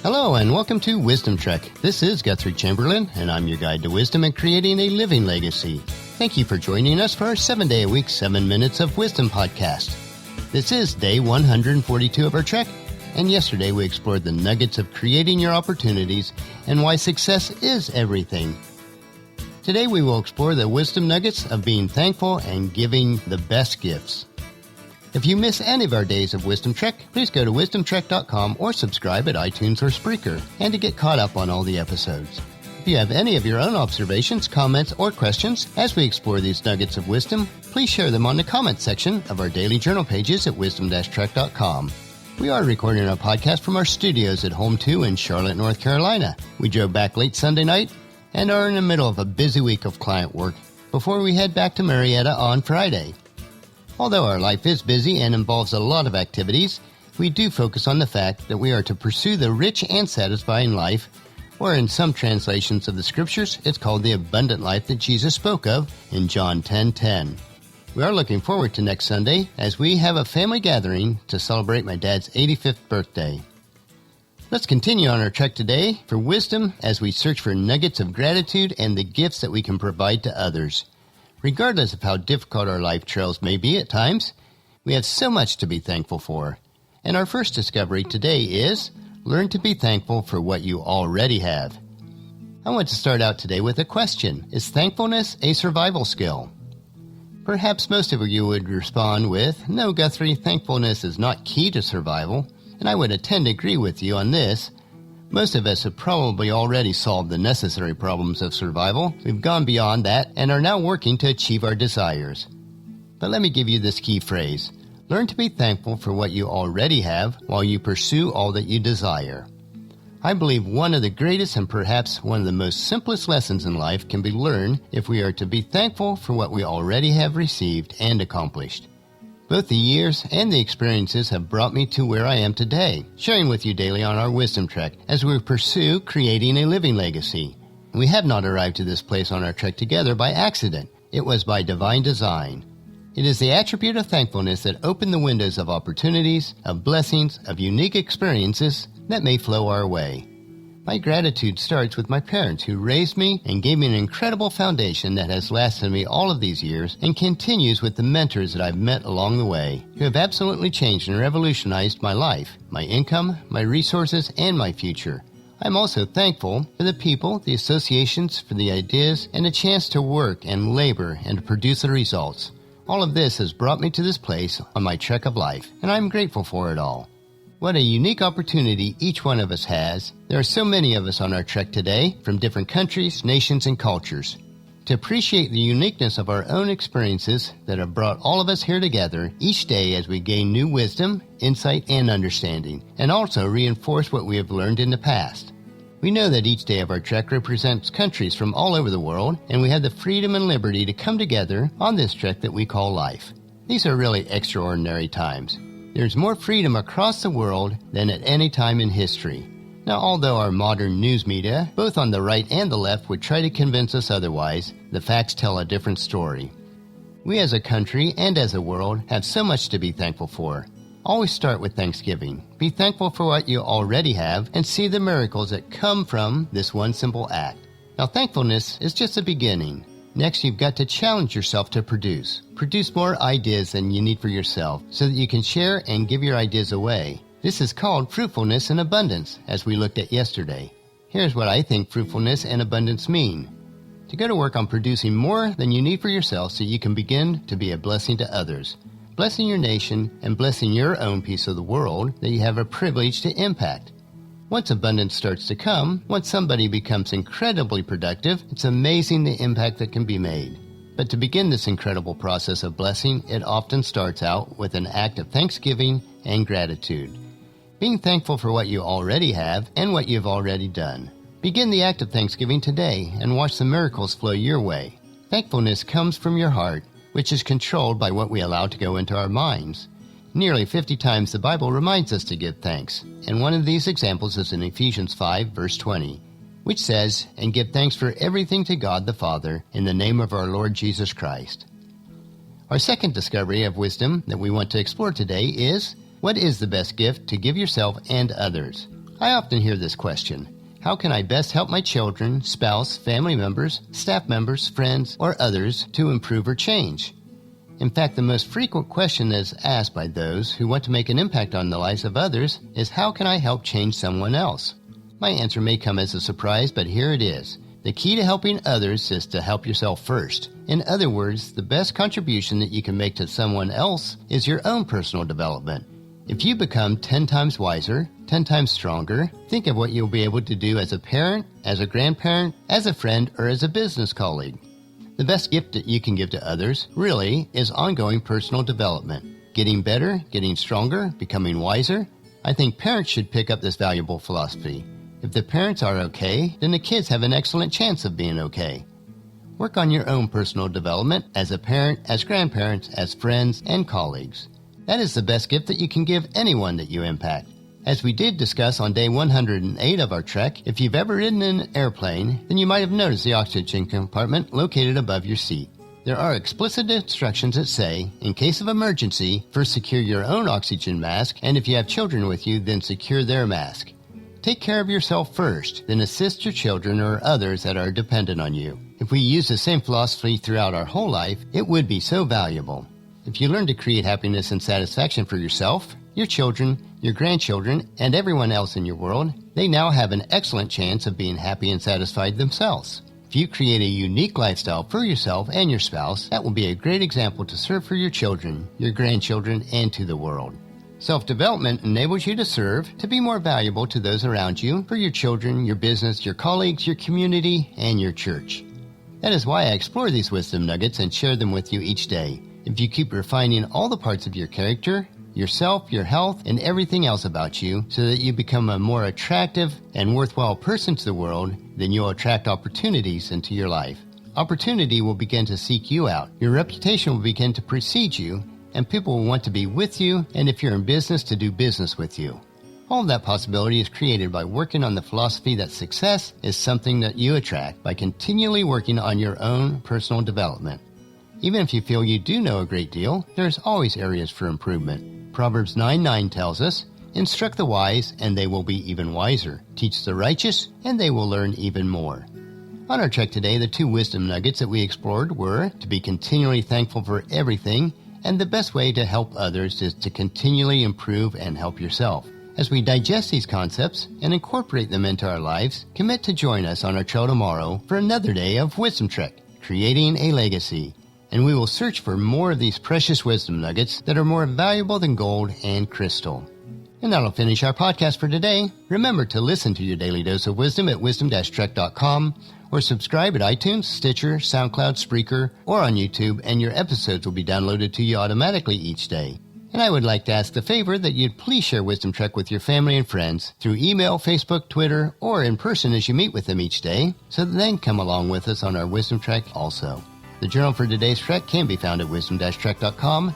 Hello and welcome to Wisdom Trek. This is Guthrie Chamberlain, and I'm your guide to wisdom and creating a living legacy. Thank you for joining us for our 7-day-a-week, 7 Minutes of Wisdom podcast. This is day 142 of our trek, and yesterday we explored the nuggets of creating your opportunities and why success is everything. Today we will explore the wisdom nuggets of being thankful and giving the best gifts. If you miss any of our days of Wisdom Trek, please go to wisdomtrek.com or subscribe at iTunes or Spreaker, and to get caught up on all the episodes. If you have any of your own observations, comments, or questions as we explore these nuggets of wisdom, please share them on the comments section of our daily journal pages at wisdom-trek.com. We are recording our podcast from our studios at Home 2 in Charlotte, North Carolina. We drove back late Sunday night and are in the middle of a busy week of client work before we head back to Marietta on Friday. Although our life is busy and involves a lot of activities, we do focus on the fact that we are to pursue the rich and satisfying life, or in some translations of the scriptures, it's called the abundant life that Jesus spoke of in John 10:10. We are looking forward to next Sunday as we have a family gathering to celebrate my dad's 85th birthday. Let's continue on our trek today for wisdom as we search for nuggets of gratitude and the gifts that we can provide to others. Regardless of how difficult our life trails may be at times, we have so much to be thankful for. And our first discovery today is, learn to be thankful for what you already have. I want to start out today with a question. Is thankfulness a survival skill? Perhaps most of you would respond with, no, Guthrie, thankfulness is not key to survival, and I would tend to agree with you on this. Most of us have probably already solved the necessary problems of survival. We've gone beyond that and are now working to achieve our desires. But let me give you this key phrase. Learn to be thankful for what you already have while you pursue all that you desire. I believe one of the greatest and perhaps one of the most simplest lessons in life can be learned if we are to be thankful for what we already have received and accomplished. Both the years and the experiences have brought me to where I am today, sharing with you daily on our Wisdom Trek as we pursue creating a living legacy. We have not arrived to this place on our trek together by accident. It was by divine design. It is the attribute of thankfulness that opened the windows of opportunities, of blessings, of unique experiences that may flow our way. My gratitude starts with my parents who raised me and gave me an incredible foundation that has lasted me all of these years and continues with the mentors that I've met along the way who have absolutely changed and revolutionized my life, my income, my resources, and my future. I'm also thankful for the people, the associations, for the ideas, and the chance to work and labor and to produce the results. All of this has brought me to this place on my trek of life, and I'm grateful for it all. What a unique opportunity each one of us has. There are so many of us on our trek today from different countries, nations, and cultures. To appreciate the uniqueness of our own experiences that have brought all of us here together each day as we gain new wisdom, insight, and understanding, and also reinforce what we have learned in the past. We know that each day of our trek represents countries from all over the world, and we have the freedom and liberty to come together on this trek that we call life. These are really extraordinary times. There's more freedom across the world than at any time in history. Now, although our modern news media, both on the right and the left, would try to convince us otherwise, the facts tell a different story. We as a country and as a world have so much to be thankful for. Always start with Thanksgiving. Be thankful for what you already have and see the miracles that come from this one simple act. Now, thankfulness is just the beginning. Next, you've got to challenge yourself to produce. Produce more ideas than you need for yourself so that you can share and give your ideas away. This is called fruitfulness and abundance, as we looked at yesterday. Here's what I think fruitfulness and abundance mean. To go to work on producing more than you need for yourself so you can begin to be a blessing to others. Blessing your nation and blessing your own piece of the world that you have a privilege to impact. Once abundance starts to come, once somebody becomes incredibly productive, it's amazing the impact that can be made. But to begin this incredible process of blessing, it often starts out with an act of thanksgiving and gratitude. Being thankful for what you already have and what you've already done. Begin the act of thanksgiving today and watch the miracles flow your way. Thankfulness comes from your heart, which is controlled by what we allow to go into our minds. Nearly 50 times the Bible reminds us to give thanks, and one of these examples is in Ephesians 5, verse 20, which says, "And give thanks for everything to God the Father in the name of our Lord Jesus Christ." Our second discovery of wisdom that we want to explore today is, what is the best gift to give yourself and others? I often hear this question: how can I best help my children, spouse, family members, staff members, friends, or others to improve or change? In fact, the most frequent question that is asked by those who want to make an impact on the lives of others is, how can I help change someone else? My answer may come as a surprise, but here it is. The key to helping others is to help yourself first. In other words, the best contribution that you can make to someone else is your own personal development. If you become 10 times wiser, 10 times stronger, think of what you'll be able to do as a parent, as a grandparent, as a friend, or as a business colleague. The best gift that you can give to others, really, is ongoing personal development. Getting better, getting stronger, becoming wiser. I think parents should pick up this valuable philosophy. If the parents are okay, then the kids have an excellent chance of being okay. Work on your own personal development as a parent, as grandparents, as friends, and colleagues. That is the best gift that you can give anyone that you impact. As we did discuss on day 108 of our trek, if you've ever ridden in an airplane, then you might have noticed the oxygen compartment located above your seat. There are explicit instructions that say, in case of emergency, first secure your own oxygen mask, and if you have children with you, then secure their mask. Take care of yourself first, then assist your children or others that are dependent on you. If we use the same philosophy throughout our whole life, it would be so valuable. If you learn to create happiness and satisfaction for yourself, your children, your grandchildren, and everyone else in your world, they now have an excellent chance of being happy and satisfied themselves. If you create a unique lifestyle for yourself and your spouse, that will be a great example to serve for your children, your grandchildren, and to the world. Self-development enables you to serve, to be more valuable to those around you, for your children, your business, your colleagues, your community, and your church. That is why I explore these wisdom nuggets and share them with you each day. If you keep refining all the parts of your character, yourself, your health, and everything else about you so that you become a more attractive and worthwhile person to the world, then you'll attract opportunities into your life. Opportunity will begin to seek you out. Your reputation will begin to precede you, and people will want to be with you, and if you're in business, to do business with you. All of that possibility is created by working on the philosophy that success is something that you attract by continually working on your own personal development. Even if you feel you do know a great deal, there's always areas for improvement. Proverbs 9:9 tells us, instruct the wise, and they will be even wiser. Teach the righteous, and they will learn even more. On our trek today, the two wisdom nuggets that we explored were to be continually thankful for everything, and the best way to help others is to continually improve and help yourself. As we digest these concepts and incorporate them into our lives, commit to join us on our trail tomorrow for another day of Wisdom Trek, Creating a Legacy. And we will search for more of these precious wisdom nuggets that are more valuable than gold and crystal. And that'll finish our podcast for today. Remember to listen to your daily dose of wisdom at wisdom-trek.com or subscribe at iTunes, Stitcher, SoundCloud, Spreaker, or on YouTube, and your episodes will be downloaded to you automatically each day. And I would like to ask the favor that you'd please share Wisdom Trek with your family and friends through email, Facebook, Twitter, or in person as you meet with them each day, so that they can come along with us on our Wisdom Trek also. The journal for today's trek can be found at wisdom-trek.com.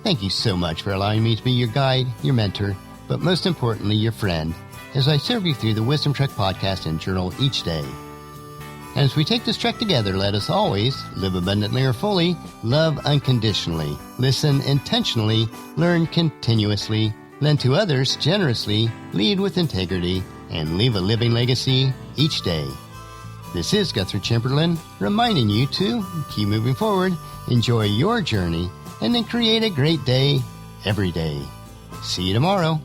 Thank you so much for allowing me to be your guide, your mentor, but most importantly, your friend, as I serve you through the Wisdom Trek podcast and journal each day. And as we take this trek together, let us always live abundantly or fully, love unconditionally, listen intentionally, learn continuously, lend to others generously, lead with integrity, and leave a living legacy each day. This is Guthrie Chamberlain, reminding you to keep moving forward, enjoy your journey, and then create a great day every day. See you tomorrow.